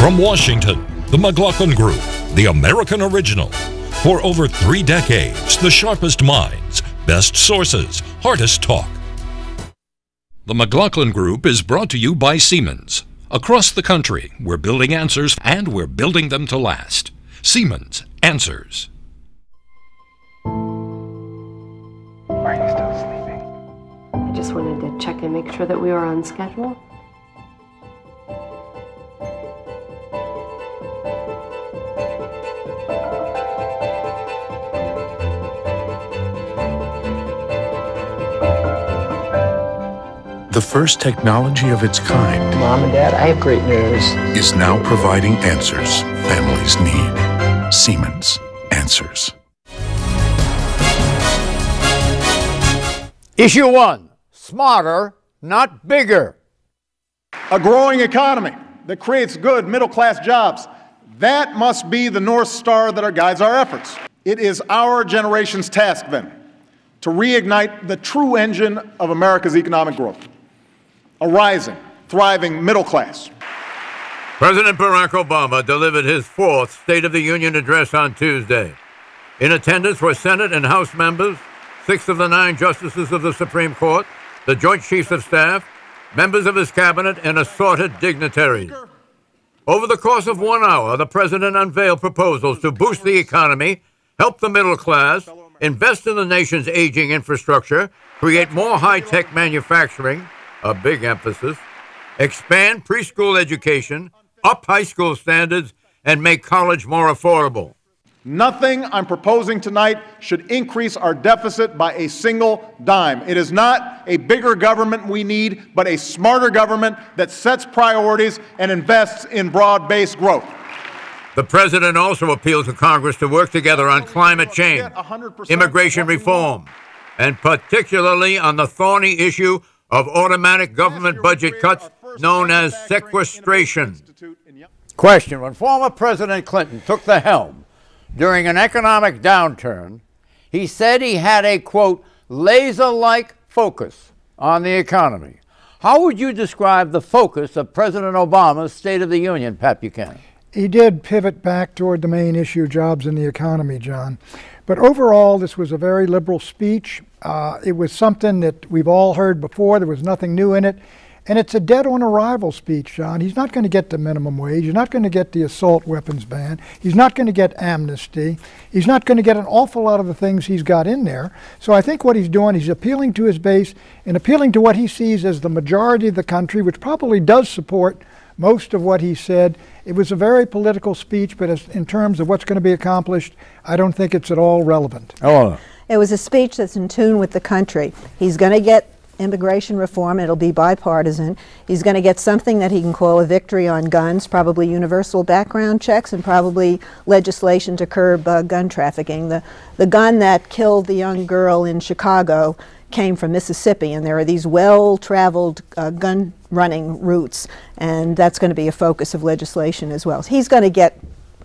From Washington, the McLaughlin Group, the American original. For over 3 decades, the sharpest minds, best sources, hardest talk. The McLaughlin Group is brought to you by Siemens. Across the country, we're building answers, and we're building them to last. Siemens Answers. Are you still sleeping? I just wanted to check and make sure that we were on schedule. The first technology of its kind. Mom and Dad, I have great news. Is now providing answers families need. Siemens Answers. Issue 1, smarter, not bigger. A growing economy that creates good middle-class jobs. That must be the North Star that guides our efforts. It is our generation's task, then, to reignite the true engine of America's economic growth. A rising, thriving middle class. President Barack Obama delivered his 4th State of the Union address on Tuesday. In attendance were Senate and House members, 6 of the 9 justices of the Supreme Court, the Joint Chiefs of Staff, members of his cabinet, and assorted dignitaries. Over the course of 1 hour, the president unveiled proposals to boost the economy, help the middle class, invest in the nation's aging infrastructure, create more high-tech manufacturing, a big emphasis, expand preschool education, up high school standards, and make college more affordable. Nothing I'm proposing tonight should increase our deficit by a single dime. It is not a bigger government we need, but a smarter government that sets priorities and invests in broad-based growth. The president also appealed to Congress to work together on climate change, immigration reform, and particularly on the thorny issue of automatic government budget cuts known as sequestration. Question: when former President Clinton took the helm during an economic downturn, he said he had a, quote, laser-like focus on the economy. How would you describe the focus of President Obama's State of the Union, Pat Buchanan? He did pivot back toward the main issue, jobs in the economy, John. But overall, this was a very liberal speech. It was something that we've all heard before. There was nothing new in it. And it's a dead-on-arrival speech, John. He's not going to get the minimum wage. He's not going to get the assault weapons ban. He's not going to get amnesty. He's not going to get an awful lot of the things he's got in there. So I think what he's doing, he's appealing to his base and appealing to what he sees as the majority of the country, which probably does support most of what he said. It was a very political speech, but as in terms of what's going to be accomplished, I don't think it's at all relevant. Oh. It was a speech that's in tune with the country. He's going to get immigration reform. It'll be bipartisan. He's going to get something that he can call a victory on guns, probably universal background checks and probably legislation to curb gun trafficking. The gun that killed the young girl in Chicago came from Mississippi, and there are these well-traveled gun running routes, and that's going to be a focus of legislation as well. So he's going to get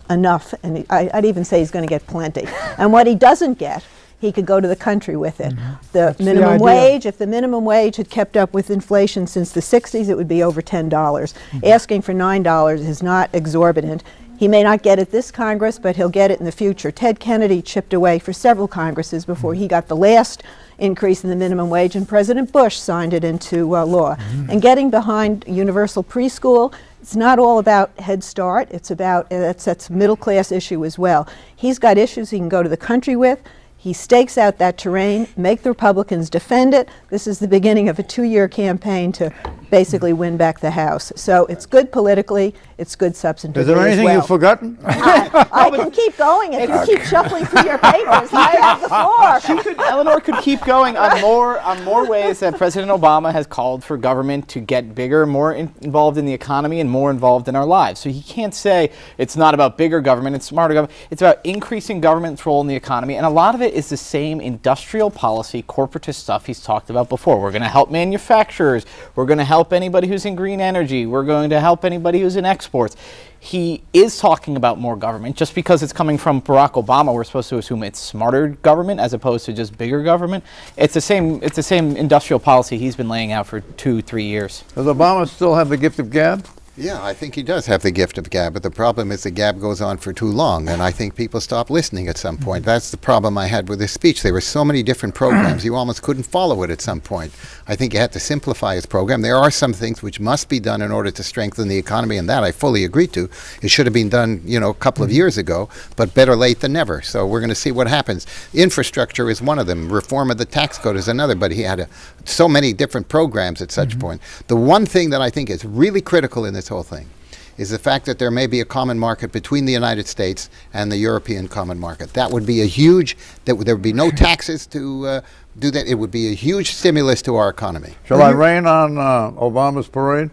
enough, and I'd even say he's going to get plenty. And what he doesn't get, he could go to the country with it. The minimum wage, if the minimum wage had kept up with inflation since the 60s, it would be over $10. Asking for $9 is not exorbitant. He may not get it this Congress, but he'll get it in the future. Ted Kennedy chipped away for several Congresses before he got the last increase in the minimum wage, and President Bush signed it into law. And getting behind universal preschool, it's not all about Head Start. It's about, that's a middle-class issue as well. He's got issues he can go to the country with. He stakes out that terrain, make the Republicans defend it. This is the beginning of a 2-year campaign to basically win back the House. So it's good politically, it's good substantively. Is there anything you've forgotten? I can keep going if you keep shuffling through your papers. I have the floor. Eleanor could keep going on more ways that President Obama has called for government to get bigger, more involved in the economy, and more involved in our lives. So he can't say it's not about bigger government, it's smarter government. It's about increasing government's role in the economy, and a lot of it is the same industrial policy, corporatist stuff he's talked about before. We're going to help manufacturers. We're going to help anybody who's in green energy. We're going to help anybody who's in exports. He is talking about more government. Just because it's coming from Barack Obama, we're supposed to assume it's smarter government as opposed to just bigger government. It's the same industrial policy he's been laying out for 2-3 years. Does Obama still have the gift of gab? Yeah, I think he does have the gift of gab, but the problem is the gab goes on for too long, and I think people stop listening at some point. That's the problem I had with his speech. There were so many different programs, you almost couldn't follow it at some point. I think he had to simplify his program. There are some things which must be done in order to strengthen the economy, and that I fully agree to. It should have been done, you know, a couple of years ago, but better late than never. So we're going to see what happens. Infrastructure is one of them. Reform of the tax code is another, but he had so many different programs at such point. The one thing that I think is really critical in this whole thing is the fact that there may be a common market between the United States and the European common market. That would be a huge, there would be no taxes to do that. It would be a huge stimulus to our economy. Shall I rain on Obama's parade?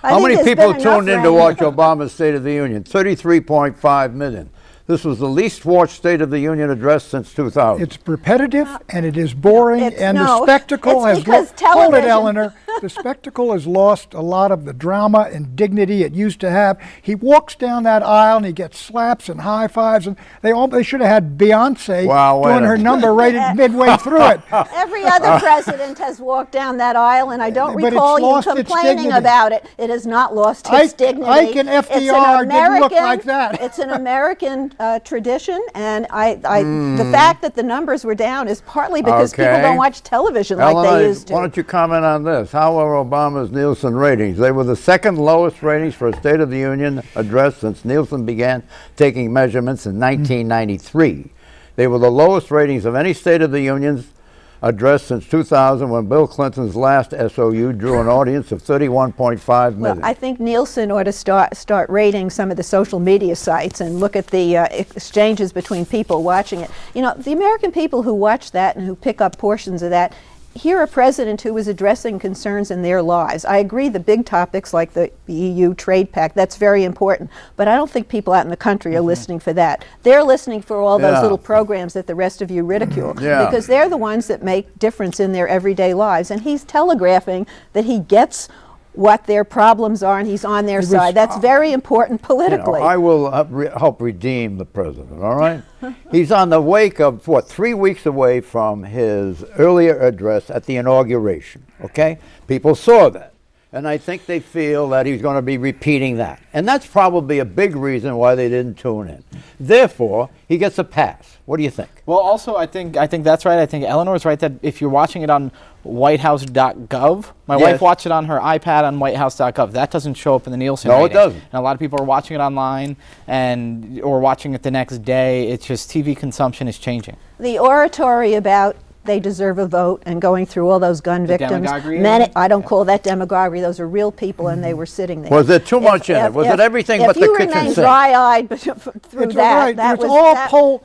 How many people tuned in to watch Obama's State of the Union? 33.5 million. This was the least watched State of the Union address since 2000. It's repetitive and it is boring, and no, the spectacle has hold it, Eleanor. The spectacle has lost a lot of the drama and dignity it used to have. He walks down that aisle and he gets slaps and high fives, and they should have had Beyonce doing her number right midway through it. Every other president has walked down that aisle, and I don't recall you complaining about it. It has not lost its dignity. Ike and FDR didn't look like that. It's an American tradition, and the fact that the numbers were down is partly because people don't watch television like they used to. Why don't you comment on this? How were Obama's Nielsen ratings? They were the second lowest ratings for a State of the Union address since Nielsen began taking measurements in 1993. They were the lowest ratings of any State of the Union's address since 2000, when Bill Clinton's last SOU drew an audience of 31.5 million. Well, I think Nielsen ought to start rating some of the social media sites and look at the exchanges between people watching it. You know, the American people who watch that and who pick up portions of that hear a president who is addressing concerns in their lives. I agree the big topics like the EU trade pact, that's very important, but I don't think people out in the country are listening for that. They're listening for all those little programs that the rest of you ridicule, because they're the ones that make difference in their everyday lives, and he's telegraphing that he gets what their problems are and he's on their side. That's very important politically. You know, I will help redeem the president, all right? He's on the wake of, what, 3 weeks away from his earlier address at the inauguration, okay? People saw that, and I think they feel that he's going to be repeating that. And that's probably a big reason why they didn't tune in. Therefore, he gets a pass. What do you think? Well, also, I think that's right. I think Eleanor's right that if you're watching it on whitehouse.gov, my wife watched it on her iPad on whitehouse.gov. That doesn't show up in the Nielsen rating. No, it doesn't. And a lot of people are watching it online or watching it the next day. It's just TV consumption is changing. The oratory about they deserve a vote and going through all those gun victims. I don't call that demagoguery. Those are real people, and they were sitting there. Was there too much in it? Was it everything but the kitchen sink? If you remain dry-eyed through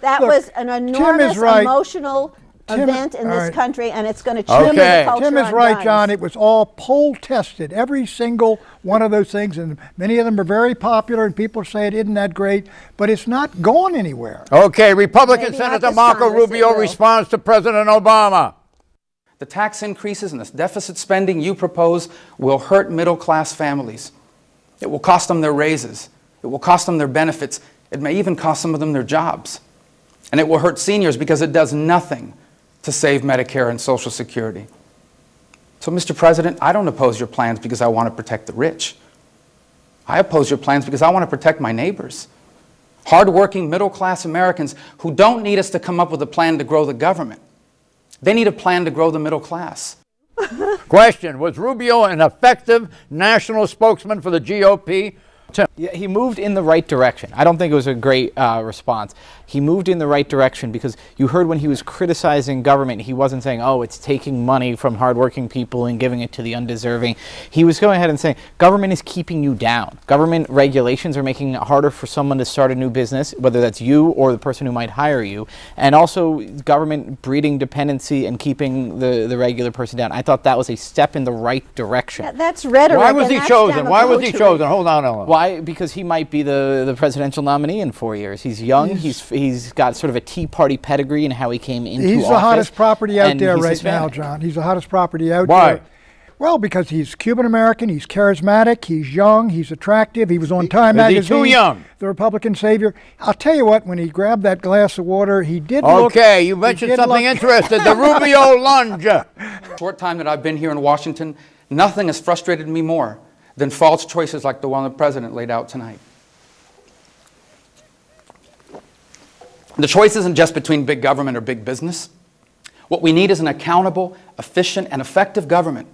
that was an enormous emotional event in this country, and it's going to change the culture. Tim is right, John. It was all poll tested, every single one of those things, and many of them are very popular, and people say it isn't that great, but it's not going anywhere. Okay, Republican Senator Marco Rubio responds to President Obama. The tax increases and the deficit spending you propose will hurt middle-class families. It will cost them their raises. It will cost them their benefits. It may even cost some of them their jobs. And it will hurt seniors because it does nothing to save Medicare and Social Security. So, Mr. President, I don't oppose your plans because I want to protect the rich. I oppose your plans because I want to protect my neighbors. Hardworking, middle-class Americans who don't need us to come up with a plan to grow the government. They need a plan to grow the middle class. Question, was Rubio an effective national spokesman for the GOP? Yeah, he moved in the right direction. I don't think it was a great response. He moved in the right direction because you heard when he was criticizing government, he wasn't saying, oh, it's taking money from hardworking people and giving it to the undeserving. He was going ahead and saying, government is keeping you down. Government regulations are making it harder for someone to start a new business, whether that's you or the person who might hire you. And also government breeding dependency and keeping the regular person down. I thought that was a step in the right direction. Yeah, that's rhetoric. Why was he chosen? Why was he chosen? Hold on, Ellen. Why? Because he might be the presidential nominee in 4 years. He's young. He's got sort of a Tea Party pedigree in how he came into office. He's the hottest property out there right now, John. He's the hottest property out there. Why? Well, because he's Cuban-American, he's charismatic, he's young, he's attractive, he was on Time magazine. Is he too young? The Republican savior. I'll tell you what, when he grabbed that glass of water, he did look... Okay, you mentioned something interesting, the Rubio lunge. Short time that I've been here in Washington, nothing has frustrated me more than false choices like the one the President laid out tonight. The choice isn't just between big government or big business. What we need is an accountable, efficient, and effective government.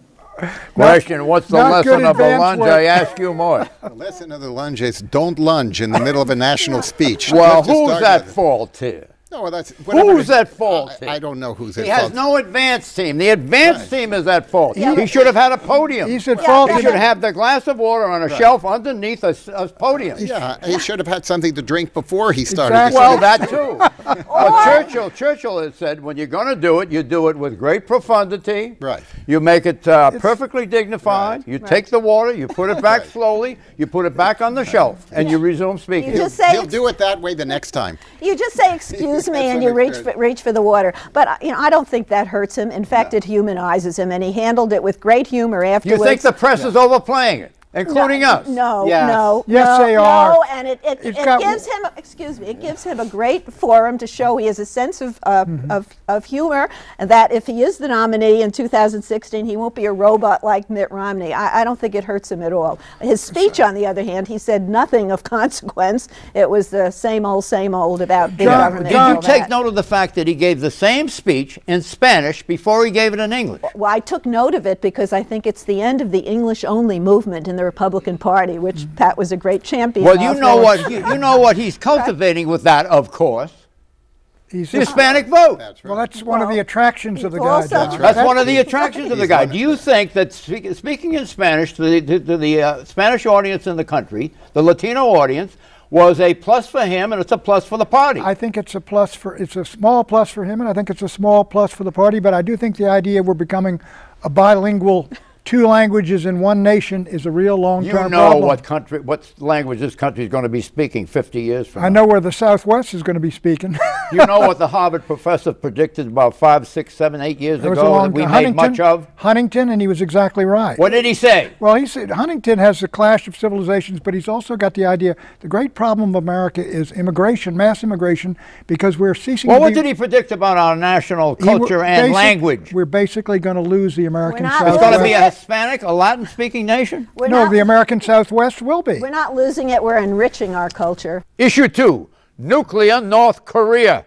Question, what's the lesson of the lunge? I ask you more. The lesson of the lunge is don't lunge in the middle of a national speech. Well, who's at fault here? No, well, that's who's at fault? I don't know who's at fault. He has no advance team. The advance team is at fault. He should have had a podium. He's at fault. He should have the glass of water on a shelf underneath a podium. Yeah, he should have had something to drink before he started. Exactly. Well, that too. But Churchill has said, when you're going to do it, you do it with great profundity. Right. You make it perfectly dignified. Right. You take the water, you put it back slowly, you put it back on the shelf, and you resume speaking. He'll do it that way the next time. You just say, excuse me, and you reach for the water. But you know, I don't think that hurts him. In fact, it humanizes him, and he handled it with great humor afterwards. You think the press is overplaying it, including us? No, yes, they are. No, and it gives him, excuse me, it gives him a great forum to show he has a sense of humor, and that if he is the nominee in 2016, he won't be a robot like Mitt Romney. I don't think it hurts him at all. His speech, on the other hand, he said nothing of consequence. It was the same old about big government. Did you take note of the fact that he gave the same speech in Spanish before he gave it in English? Well, I took note of it because I think it's the end of the English-only movement in the Republican Party, which Pat was a great champion of. Well, you know what he's cultivating with that, of course. He's the Hispanic vote. That's right. Well, that's one of the attractions of the guy. That's one of the attractions of the guy. Do you think that speaking in Spanish to the Spanish audience in the country, the Latino audience, was a plus for him, and it's a plus for the party? I think it's a small plus for him, and I think it's a small plus for the party, but I do think the idea we're becoming a bilingual, two languages in one nation is a real long-term problem. what language this country is going to be speaking 50 years from now. I know where the Southwest is going to be speaking. You know what the Harvard professor predicted about 5, 6, 7, 8 years ago that we made much of? Huntington, and he was exactly right. What did he say? Well, he said Huntington has the clash of civilizations, but he's also got the idea the great problem of America is immigration, mass immigration, because we're ceasing to be... Well, what did he predict about our national culture and language? We're basically going to lose the American Southwest. It's going to be a Hispanic, a Latin-speaking nation? No, the American Southwest will be. We're not losing it, we're enriching our culture. Issue 2, nuclear North Korea.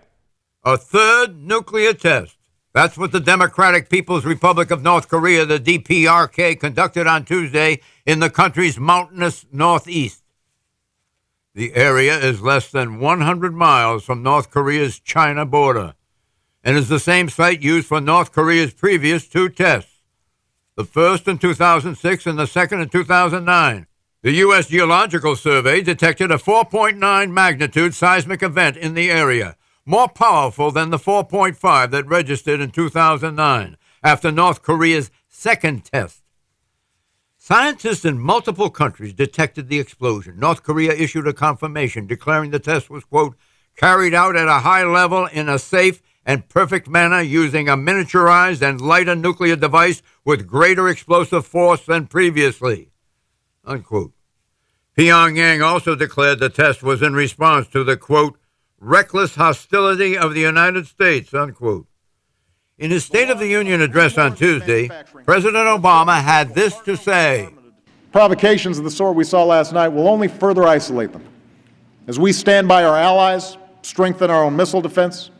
A third nuclear test. That's what the Democratic People's Republic of North Korea, the DPRK, conducted on Tuesday in the country's mountainous northeast. The area is less than 100 miles from North Korea's China border and is the same site used for North Korea's previous 2 tests. The first in 2006 and the second in 2009. The U.S. Geological Survey detected a 4.9 magnitude seismic event in the area, more powerful than the 4.5 that registered in 2009 after North Korea's second test. Scientists in multiple countries detected the explosion. North Korea issued a confirmation declaring the test was, quote, carried out at a high level in a safe and perfect manner using a miniaturized and lighter nuclear device with greater explosive force than previously, unquote. Pyongyang also declared the test was in response to the, quote, reckless hostility of the United States, unquote. In his State of the Union address on Tuesday, President Obama had this to say. Provocations of the sort we saw last night will only further isolate them as we stand by our allies, strengthen our own missile defense,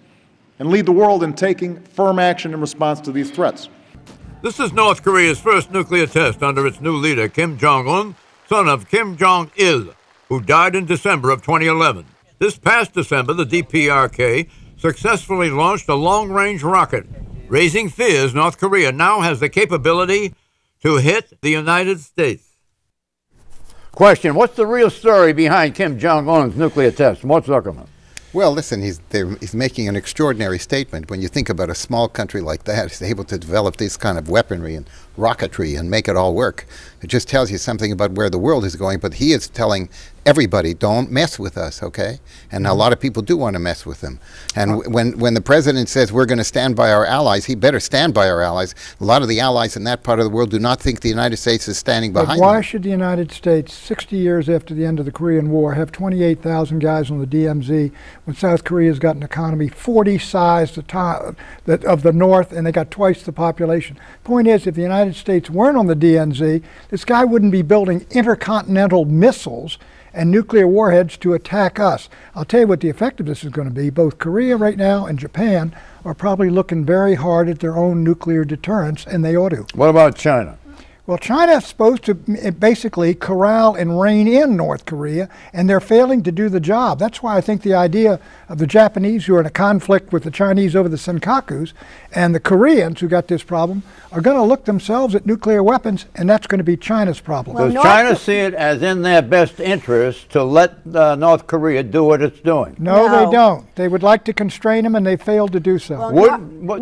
and lead the world in taking firm action in response to these threats. This is North Korea's first nuclear test under its new leader, Kim Jong-un, son of Kim Jong-il, who died in December of 2011. This past December, the DPRK successfully launched a long-range rocket, raising fears North Korea now has the capability to hit the United States. Question, what's the real story behind Kim Jong-un's nuclear test? Mark Zuckerman. Well, listen, he's making an extraordinary statement. When you think about a small country like that, he's able to develop this kind of weaponry and rocketry and make it all work. It just tells you something about where the world is going, but he is telling everybody, don't mess with us, okay? And a lot of people do want to mess with him. And when the president says we're going to stand by our allies, he better stand by our allies. A lot of the allies in that part of the world do not think the United States is standing behind them. But why should the United States, 60 years after the end of the Korean War, have 28,000 guys on the DMZ when South Korea's got an economy 40 size of the North and they got twice the population? Point is, if the United United States weren't on the DNZ, this guy wouldn't be building intercontinental missiles and nuclear warheads to attack us. I'll tell you what the effect of this is going to be. Both Korea right now and Japan are probably looking very hard at their own nuclear deterrence, and they ought to. What about China? Well, China is supposed to basically corral and rein in North Korea, and they're failing to do the job. That's why I think the idea of the Japanese, who are in a conflict with the Chinese over the Senkakus, and the Koreans, who got this problem, are going to look themselves at nuclear weapons, and that's going to be China's problem. Does China see it as in their best interest to let North Korea do what it's doing? No, they don't. They would like to constrain them, and they failed to do so.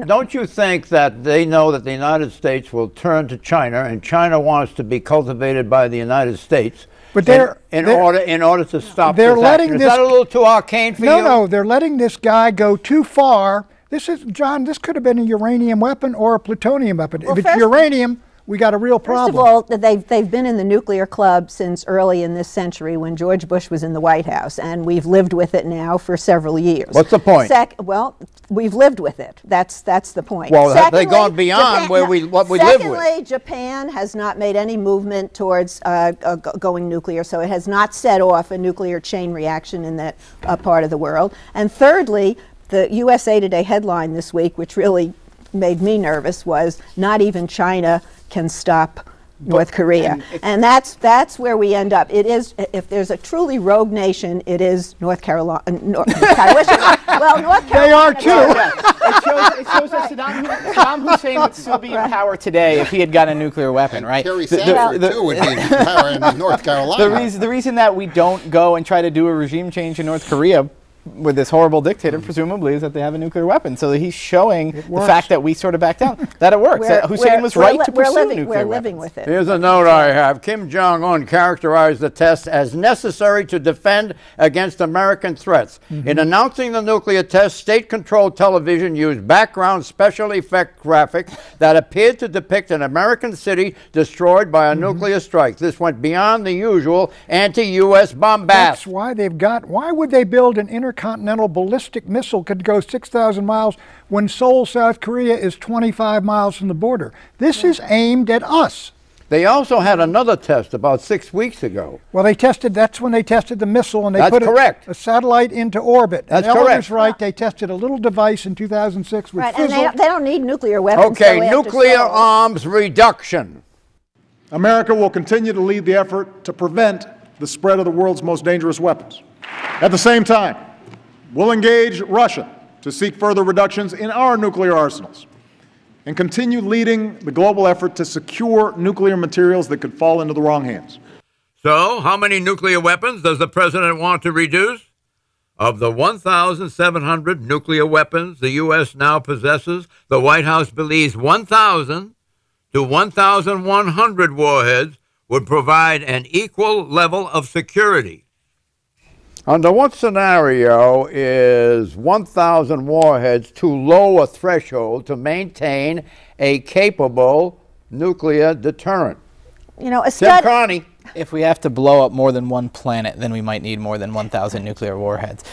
Don't you think that they know that the United States will turn to China, and China wants to be cultivated by the United States? But in order to stop they're this letting action. this, Is that a little too arcane for you? No, they're letting this guy go too far. This is, John, this could have been a uranium weapon or a plutonium weapon. Well, if it's uranium, we got a real problem. First of all, they've been in the nuclear club since early in this century when George Bush was in the White House, and we've lived with it now for several years. What's the point? Well, we've lived with it. That's the point. Well, have they gone beyond what we live with? Secondly, Japan has not made any movement towards going nuclear, so it has not set off a nuclear chain reaction in that part of the world. And thirdly, the USA Today headline this week, which really made me nervous, was not even China can stop North Korea. And that's where we end up. It is, if there's a truly rogue nation, it is North Carolina. North Carolina. They are too. It shows that Saddam Hussein would still be in power today if he had gotten a nuclear weapon, right? Kerry Sanders too would be in power in North Carolina. The reason that we don't go and try to do a regime change in North Korea with this horrible dictator, presumably, is that they have a nuclear weapon. So he's showing the fact that we sort of back down, that it works. That Hussein was right to pursue nuclear we're weapons. living with it. Here's a note I have. Kim Jong-un characterized the test as necessary to defend against American threats. In announcing the nuclear test, state-controlled television used background special effect graphics that appeared to depict an American city destroyed by a nuclear strike. This went beyond the usual anti-U.S. bombast. That's why why would they build an intercontinental ballistic missile could go 6,000 miles when Seoul, South Korea is 25 miles from the border? This is aimed at us. They also had another test about 6 weeks ago. Well, that's when they tested the missile, and they That's put correct. a satellite into orbit. That's and correct. Elder's right, they tested a little device in 2006 which Right, and fizzled. they don't need nuclear weapons. Okay, nuclear arms reduction. America will continue to lead the effort to prevent the spread of the world's most dangerous weapons. At the same time, we'll engage Russia to seek further reductions in our nuclear arsenals and continue leading the global effort to secure nuclear materials that could fall into the wrong hands. So, how many nuclear weapons does the president want to reduce? Of the 1,700 nuclear weapons the U.S. now possesses, the White House believes 1,000 to 1,100 warheads would provide an equal level of security. Under what scenario is 1,000 warheads too low a threshold to maintain a capable nuclear deterrent? You know, Tim Carney. If we have to blow up more than one planet, then we might need more than 1,000 nuclear warheads.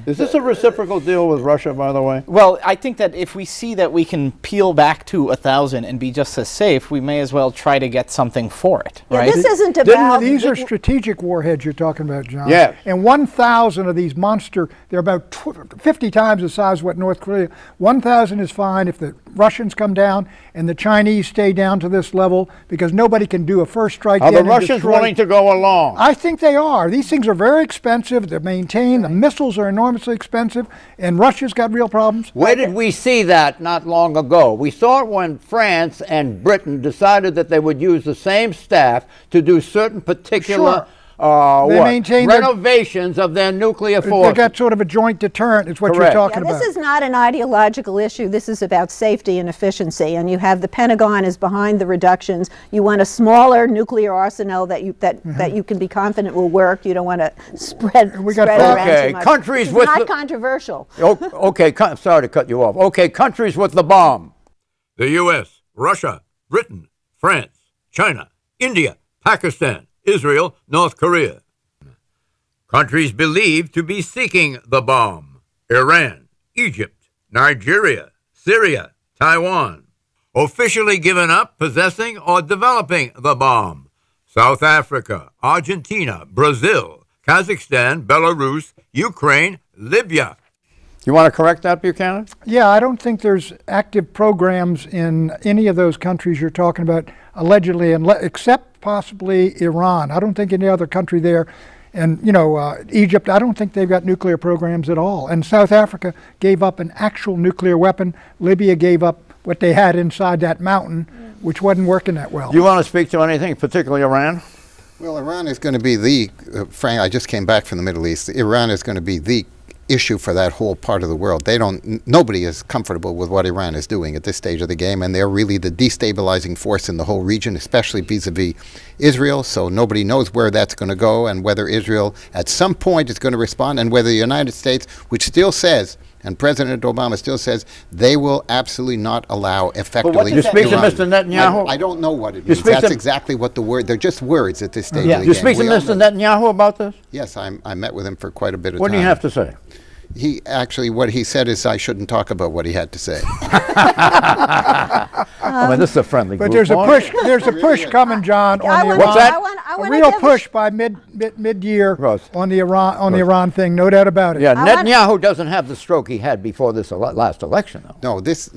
Is this a reciprocal deal with Russia, by the way? Well, I think that if we see that we can peel back to 1,000 and be just as safe, we may as well try to get something for it, Yeah, right? this isn't about... These are strategic warheads you're talking about, John. Yes. And 1,000 of these they're about 50 times the size of what North Korea. 1,000 is fine if the Russians come down and the Chinese stay down to this level, because nobody can do a first strike. Are the Russians willing to go along? I think they are. These things are very expensive to maintain. The missiles are enormously expensive, and Russia's got real problems. Where did we see that not long ago? We saw it when France and Britain decided that they would use the same staff to do certain particular renovations of their nuclear forces. They got sort of a joint deterrent, is what you're talking about. This is not an ideological issue. This is about safety and efficiency. And you have the Pentagon is behind the reductions. You want a smaller nuclear arsenal that you can be confident will work. You don't want to spread around too much. Countries it's with not controversial. Okay, sorry to cut you off. Okay, countries with the bomb. The U.S., Russia, Britain, France, China, India, Pakistan, Israel, North Korea. Countries believed to be seeking the bomb: Iran, Egypt, Nigeria, Syria, Taiwan. officially given up possessing or developing the bomb. South Africa, Argentina, Brazil, Kazakhstan, Belarus, Ukraine, Libya. You want to correct that, Buchanan? Yeah, I don't think there's active programs in any of those countries you're talking about, allegedly, except possibly Iran. I don't think any other country there. And, you know, Egypt, I don't think they've got nuclear programs at all. And South Africa gave up an actual nuclear weapon. Libya gave up what they had inside that mountain, which wasn't working that well. Do you want to speak to anything, particularly Iran? Well, Iran is going to be the, Frank, I just came back from the Middle East. Iran is going to be the issue for that whole part of the world. Nobody is comfortable with what Iran is doing at this stage of the game, and they're really the destabilizing force in the whole region, especially vis-a-vis Israel. So nobody knows where that's going to go and whether Israel at some point is going to respond, and whether the United States, which still says, and President Obama still says, they will absolutely not allow effectively. You speak to Mr. Netanyahu? I don't know what it means. That's exactly what the word, they're just words at this stage of the game. You speak to Mr. Netanyahu about this? Yes, I met with him for quite a bit of time. What do you have to say? He actually, what he said is I shouldn't talk about what he had to say. I mean, this is a friendly group. But there's a push. There's a push coming, John, on the Iran. What's that? A real push by mid-year on the Iran thing. No doubt about it. Yeah, Netanyahu doesn't have the stroke he had before this last election, though. No, this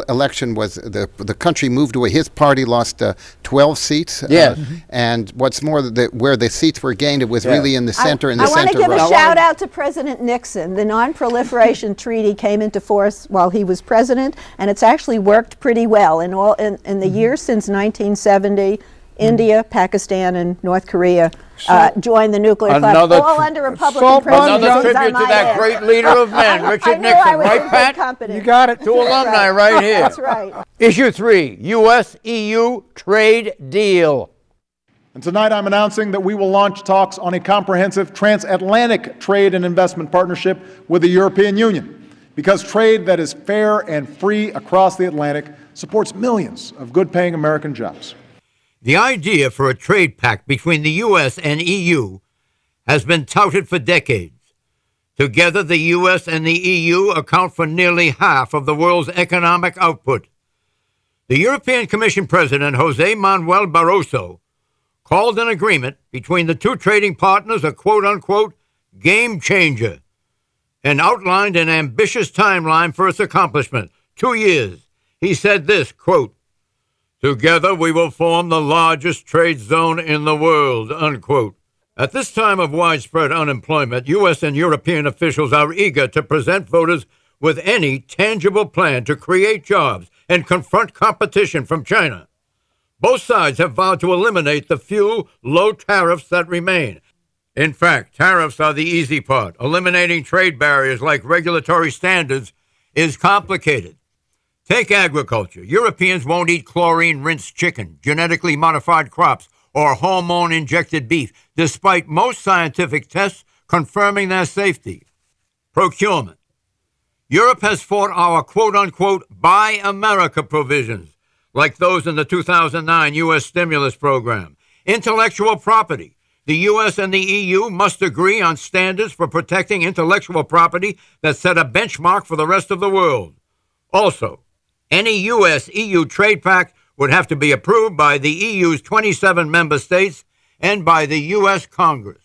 election was the country moved away. His party lost 12 seats. Yes. And what's more, where the seats were gained, it was really in the center. I want to give a shout out to President Nixon. The Non-Proliferation Treaty came into force while he was president, and it's actually worked pretty well. In the years since 1970, India, Pakistan, and North Korea joined the nuclear club, all under Republican presidencies. Another tribute to that great leader of men, Richard Nixon, right, Pat? You got it. Two alumni right here. That's right. Issue 3, U.S.-EU trade deal. And tonight I'm announcing that we will launch talks on a comprehensive transatlantic trade and investment partnership with the European Union, because trade that is fair and free across the Atlantic supports millions of good-paying American jobs. The idea for a trade pact between the U.S. and EU has been touted for decades. Together, the U.S. and the EU account for nearly half of the world's economic output. The European Commission President, José Manuel Barroso, called an agreement between the two trading partners a quote-unquote game changer and outlined an ambitious timeline for its accomplishment, 2 years. He said this, quote, "Together we will form the largest trade zone in the world," unquote. At this time of widespread unemployment, U.S. and European officials are eager to present voters with any tangible plan to create jobs and confront competition from China. Both sides have vowed to eliminate the few low tariffs that remain. In fact, tariffs are the easy part. Eliminating trade barriers like regulatory standards is complicated. Take agriculture. Europeans won't eat chlorine-rinsed chicken, genetically modified crops, or hormone-injected beef, despite most scientific tests confirming their safety. Procurement. Europe has fought our quote-unquote Buy America provisions, like those in the 2009 U.S. stimulus program. Intellectual property. The U.S. and the EU must agree on standards for protecting intellectual property that set a benchmark for the rest of the world. Also, any U.S.-EU trade pact would have to be approved by the EU's 27 member states and by the U.S. Congress.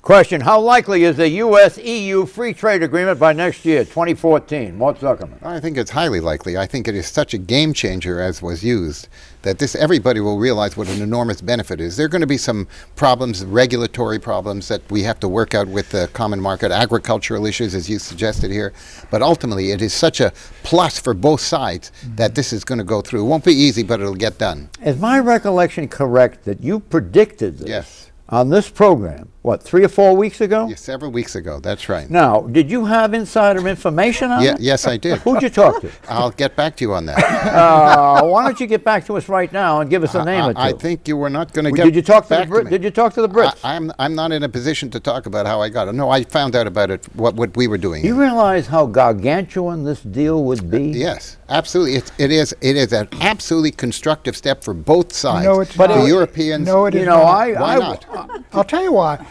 Question, how likely is a U.S.-EU free trade agreement by next year, 2014? Mort Zuckerman. I think it's highly likely. I think it is such a game changer, as was used, that everybody will realize what an enormous benefit is. There are going to be some problems, regulatory problems that we have to work out with the common market, agricultural issues, as you suggested here. But ultimately, it is such a plus for both sides that this is going to go through. It won't be easy, but it'll get done. Is my recollection correct that you predicted this? Yes. On this program, what, 3 or 4 weeks ago? Yes, several weeks ago, that's right. Now, did you have insider information on it? Yes, I did. Who'd you talk to? I'll get back to you on that. Why don't you get back to us right now and give us a name or two? I think you were not going to get Did you talk back to me. Did you talk to the Brits? I'm not in a position to talk about how I got it. No, I found out about it, what we were doing. You realize how gargantuan this deal would be? Yes, absolutely. It is an absolutely constructive step for both sides. No, it's but not. The Europeans. No, it is not. Why not? I'll tell you why.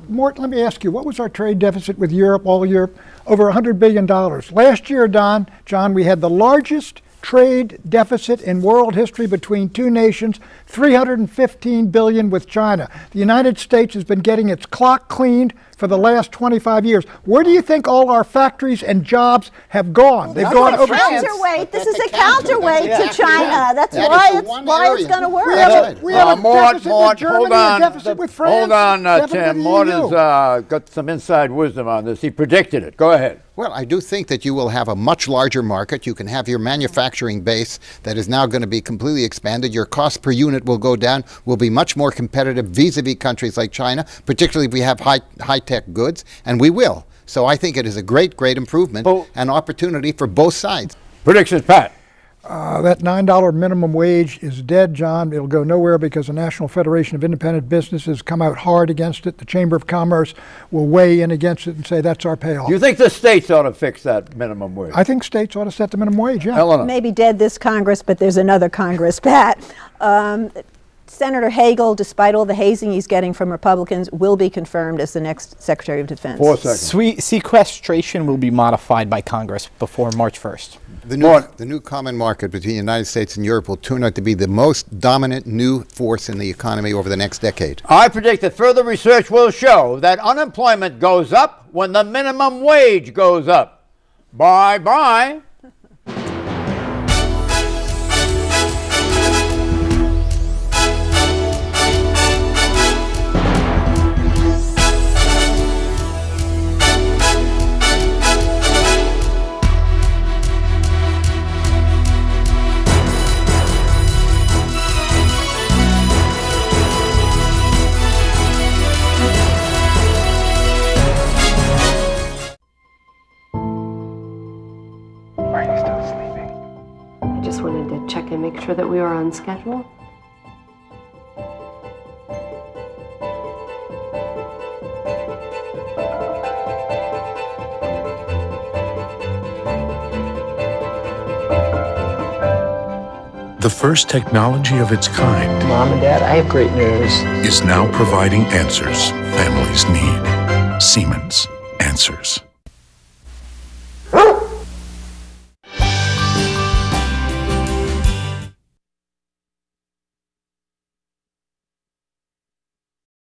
Mort, let me ask you, what was our trade deficit with Europe, all Europe? Over $100 billion. Last year, John, we had the largest trade deficit in world history between two nations, $315 billion with China. The United States has been getting its clock cleaned for the last 25 years. Where do you think all our factories and jobs have gone? They've gone over. Counterweight. This is a counterweight to China. That's why it's going to work. We have a deficit with Germany, a deficit with France. Hold on, Tim. Mort EU. has got some inside wisdom on this. He predicted it. Go ahead. Well, I do think that you will have a much larger market. You can have your manufacturing base that is now going to be completely expanded. Your cost per unit will go down, will be much more competitive vis-a-vis countries like China, particularly if we have high-tech goods, and we will. So I think it is a great, great improvement and opportunity for both sides. Predictions, Pat. That $9 minimum wage is dead, John. It'll go nowhere because the National Federation of Independent Businesses come out hard against it. The Chamber of Commerce will weigh in against it and say that's our payoff. Do you think the states ought to fix that minimum wage? I think states ought to set the minimum wage, yeah. Eleanor. Maybe dead this Congress, but there's another Congress, Pat. Senator Hagel, despite all the hazing he's getting from Republicans, will be confirmed as the next Secretary of Defense. 4 seconds. Sequestration will be modified by Congress before March 1st. The new common market between the United States and Europe will turn out to be the most dominant new force in the economy over the next decade. I predict that further research will show that unemployment goes up when the minimum wage goes up. Bye-bye. I just wanted to check and make sure that we were on schedule. The first technology of its kind Mom and Dad, I have great news. is now providing answers families need. Siemens. Answers.